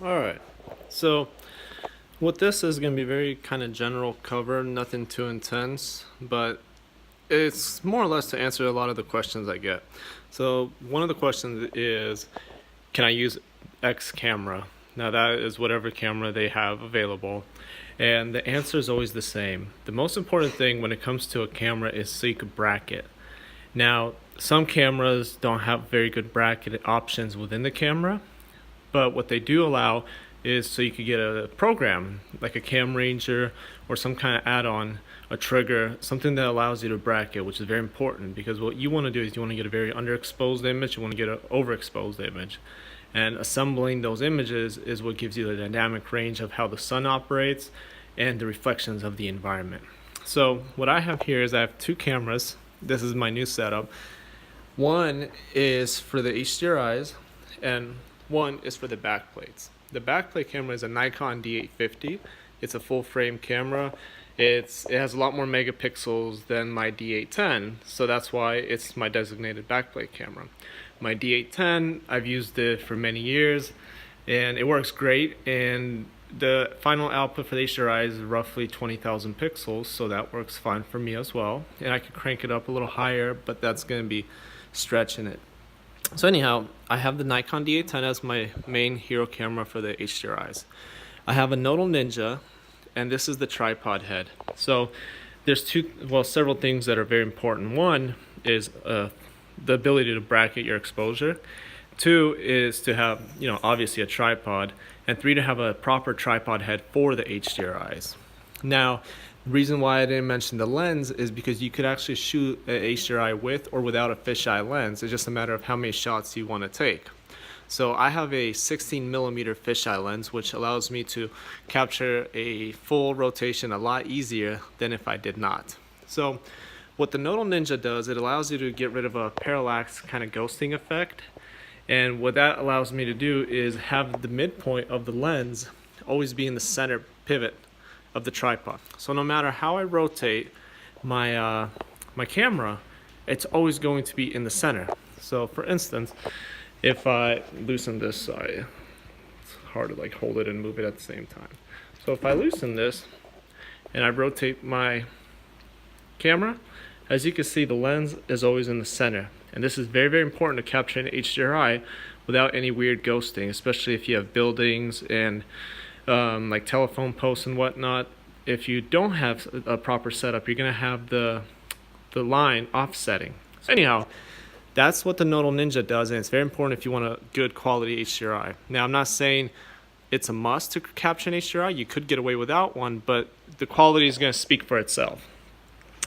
Alright, so what this is going to be very kind of general cover, nothing too intense, but it's more or less to answer a lot of the questions I get. So one of the questions is, can I use X camera? Now that is whatever camera they have available. And the answer is always the same. The most important thing when it comes to a camera is so you could bracket. Now, some cameras don't have very good bracket options within the camera, but what they do allow is so you could get a program like a Cam Ranger or some kind of add-on, a trigger, something that allows you to bracket, which is very important because what you want to do is you want to get a very underexposed image, you want to get an overexposed image. And assembling those images is what gives you the dynamic range of how the sun operates and the reflections of the environment. So what I have here is I have two cameras. This is my new setup. One is for the HDRIs and one is for the backplates. The backplate camera is a Nikon D850. It's a full frame camera. It has a lot more megapixels than my D810, so that's why it's my designated backplate camera. My D810, I've used it for many years and it works great, and the final output for the HDRI is roughly 20,000 pixels, so that works fine for me as well. And I could crank it up a little higher, but that's going to be stretching it. So anyhow, I have the Nikon D810 as my main hero camera for the HDRIs. I have a Nodal Ninja, and this is the tripod head. So there's several things that are very important. One is the ability to bracket your exposure. Two is to have, obviously a tripod. And three, to have a proper tripod head for the HDRIs. Now, the reason why I didn't mention the lens is because you could actually shoot an HDRI with or without a fisheye lens. It's just a matter of how many shots you want to take. So I have a 16mm fisheye lens, which allows me to capture a full rotation a lot easier than if I did not. So what the Nodal Ninja does, it allows you to get rid of a parallax kind of ghosting effect. And what that allows me to do is have the midpoint of the lens always be in the center pivot of the tripod. So no matter how I rotate my camera, it's always going to be in the center. So for instance, if I loosen this side, it's hard to hold it and move it at the same time. So if I loosen this and I rotate my camera, as you can see, the lens is always in the center. And this is very, very important to capture an HDRI without any weird ghosting, especially if you have buildings and like telephone posts and whatnot. If you don't have a proper setup, you're going to have the line offsetting. So anyhow, that's what the Nodal Ninja does, and it's very important if you want a good quality HDRI. Now, I'm not saying it's a must to capture an HDRI. You could get away without one, but the quality is going to speak for itself.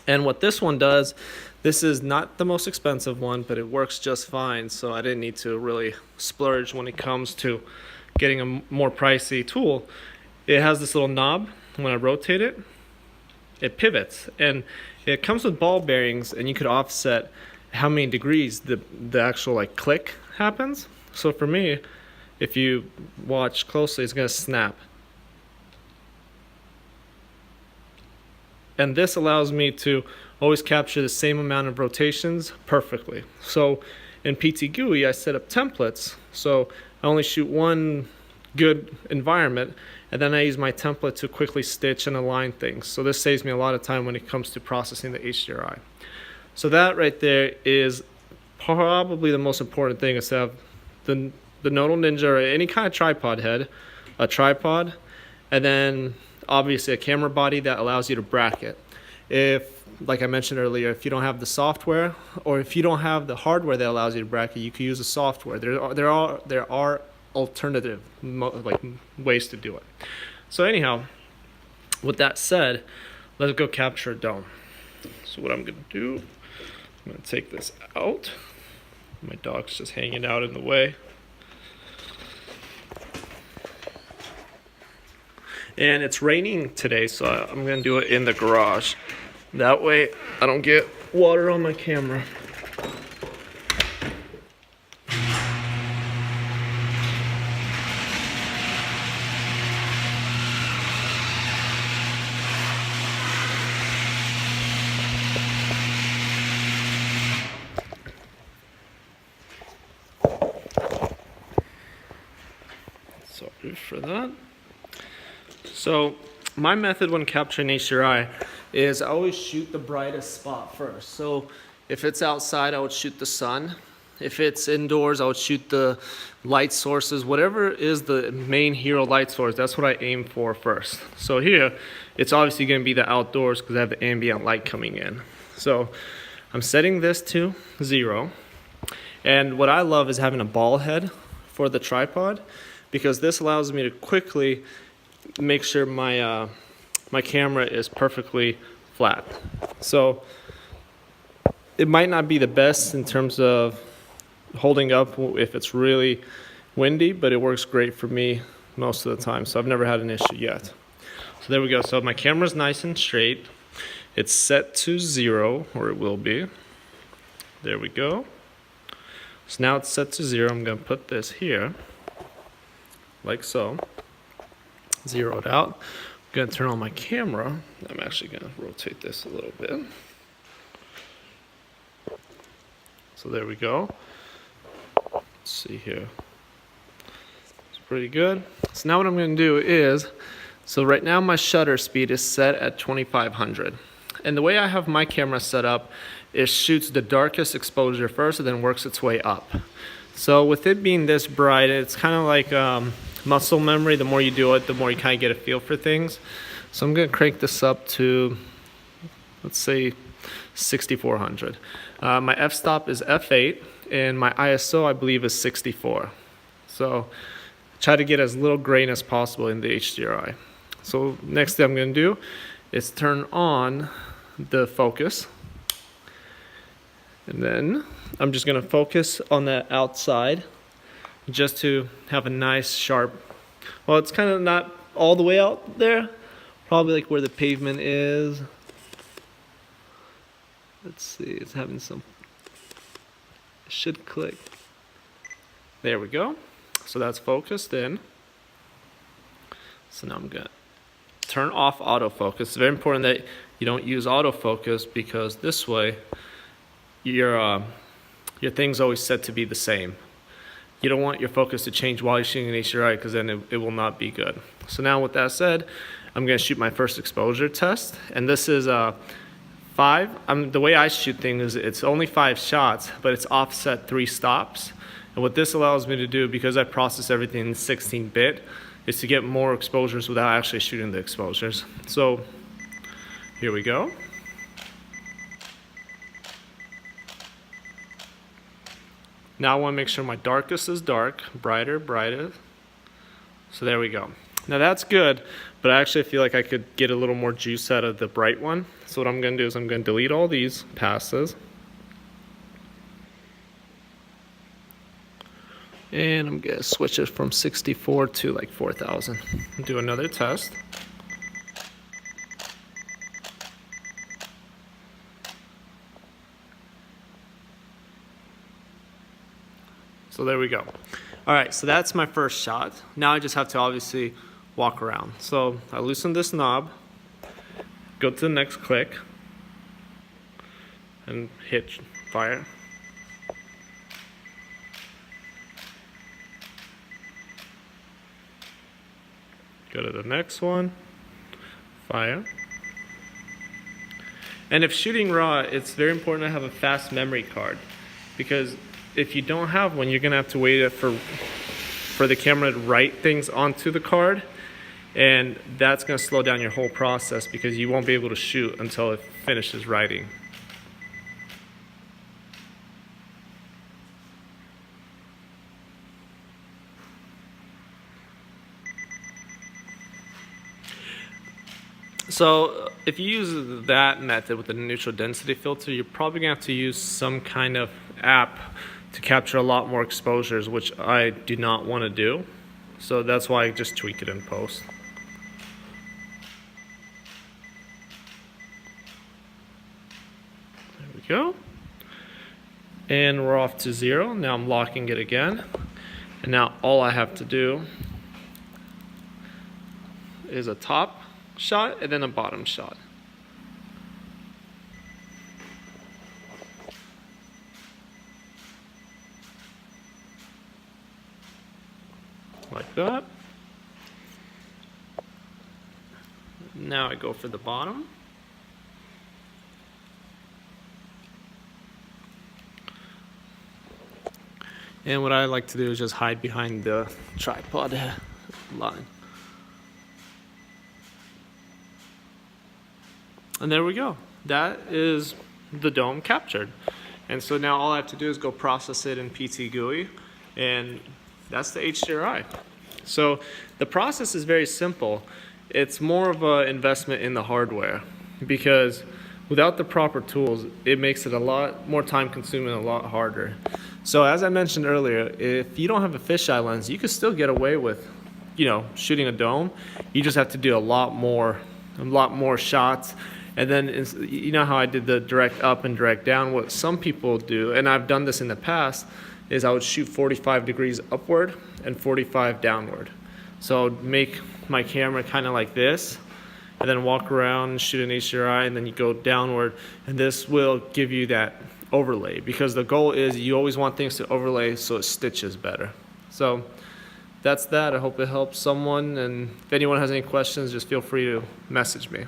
And what this one does, this is not the most expensive one, but it works just fine, so I didn't need to really splurge when it comes to getting a more pricey tool. It has this little knob. When I rotate it, it pivots, and it comes with ball bearings, and you could offset how many degrees the actual click happens. So for me, if you watch closely, it's going to snap. And this allows me to always capture the same amount of rotations perfectly. So in PT-GUI, I set up templates. So I only shoot one good environment, and then I use my template to quickly stitch and align things. So this saves me a lot of time when it comes to processing the HDRI. So that right there is probably the most important thing, is to have the Nodal Ninja or any kind of tripod head, a tripod, and then obviously a camera body that allows you to bracket. If, like I mentioned earlier, if you don't have the software, or if you don't have the hardware that allows you to bracket, you can use the software. There are alternative ways to do it. So anyhow, with that said, let's go capture a dome. So what I'm going to do, I'm going to take this out. My dog's just hanging out in the way. And it's raining today, so I'm going to do it in the garage. That way I don't get water on my camera. Sorry for that. So my method when capturing HDRI is I always shoot the brightest spot first. So if it's outside, I would shoot the sun. If it's indoors, I would shoot the light sources. Whatever is the main hero light source, that's what I aim for first. So here, it's obviously going to be the outdoors because I have the ambient light coming in. So I'm setting this to 0. And what I love is having a ball head for the tripod, because this allows me to quickly make sure my my camera is perfectly flat. So it might not be the best in terms of holding up if it's really windy, but it works great for me most of the time. So I've never had an issue yet. So there we go. So my camera's nice and straight. It's set to 0, or it will be. There we go. So now it's set to 0. I'm going to put this here, like so. Zero it out. I'm going to turn on my camera. I'm actually going to rotate this a little bit. So there we go. Let's see here. It's pretty good. So now what I'm going to do is, so right now my shutter speed is set at 2500. And the way I have my camera set up is shoots the darkest exposure first and then works its way up. So with it being this bright, it's kind of like muscle memory. The more you do it, the more you kind of get a feel for things. So I'm going to crank this up to, let's say, 6400. My f-stop is f8, and my ISO, I believe, is 64. So try to get as little grain as possible in the HDRI. So next thing I'm going to do is turn on the focus. And then I'm just going to focus on the outside just to have a nice sharp, well, it's kind of not all the way out there, probably like where the pavement is. Let's see, it's having some, it should click. There we go. So that's focused in. So now I'm going to turn off autofocus. It's very important that you don't use autofocus, because this way your thing's always set to be the same. You don't want your focus to change while you're shooting an HDRI, because then it will not be good. So now with that said, I'm going to shoot my first exposure test, and this is 5. The way I shoot things is it's only 5 shots, but it's offset 3 stops. And what this allows me to do, because I process everything in 16-bit, is to get more exposures without actually shooting the exposures. So here we go. Now I want to make sure my darkest is dark, brighter, brighter. So there we go. Now that's good, but I actually feel like I could get a little more juice out of the bright one. So what I'm going to do is I'm going to delete all these passes. And I'm going to switch it from 64 to like 4000. Do another test. So there we go. All right, so that's my first shot. Now I just have to obviously walk around. So I loosen this knob, go to the next click, and hit fire. Go to the next one, fire. And if shooting raw, it's very important to have a fast memory card, because if you don't have one, you're gonna have to wait for the camera to write things onto the card, and that's gonna slow down your whole process because you won't be able to shoot until it finishes writing. So if you use that method with the neutral density filter, you're probably gonna have to use some kind of app to capture a lot more exposures, which I do not want to do. So that's why I just tweak it in post. There we go. And we're off to 0. Now I'm locking it again. And now all I have to do is a top shot and then a bottom shot. Like that. Now I go for the bottom. And what I like to do is just hide behind the tripod line. And there we go. That is the dome captured. And so now all I have to do is go process it in PT GUI, and that's the HDRI. So the process is very simple. It's more of an investment in the hardware, because without the proper tools, it makes it a lot more time consuming and a lot harder. So as I mentioned earlier, if you don't have a fisheye lens, you can still get away with, shooting a dome. You just have to do a lot more shots. And then, you know how I did the direct up and direct down? What some people do, and I've done this in the past, is I would shoot 45 degrees upward and 45 downward. So I'd make my camera kind of like this, and then walk around and shoot an HDRI, and then you go downward, and this will give you that overlay, because the goal is you always want things to overlay so it stitches better. So that's that. I hope it helps someone, and if anyone has any questions, just feel free to message me.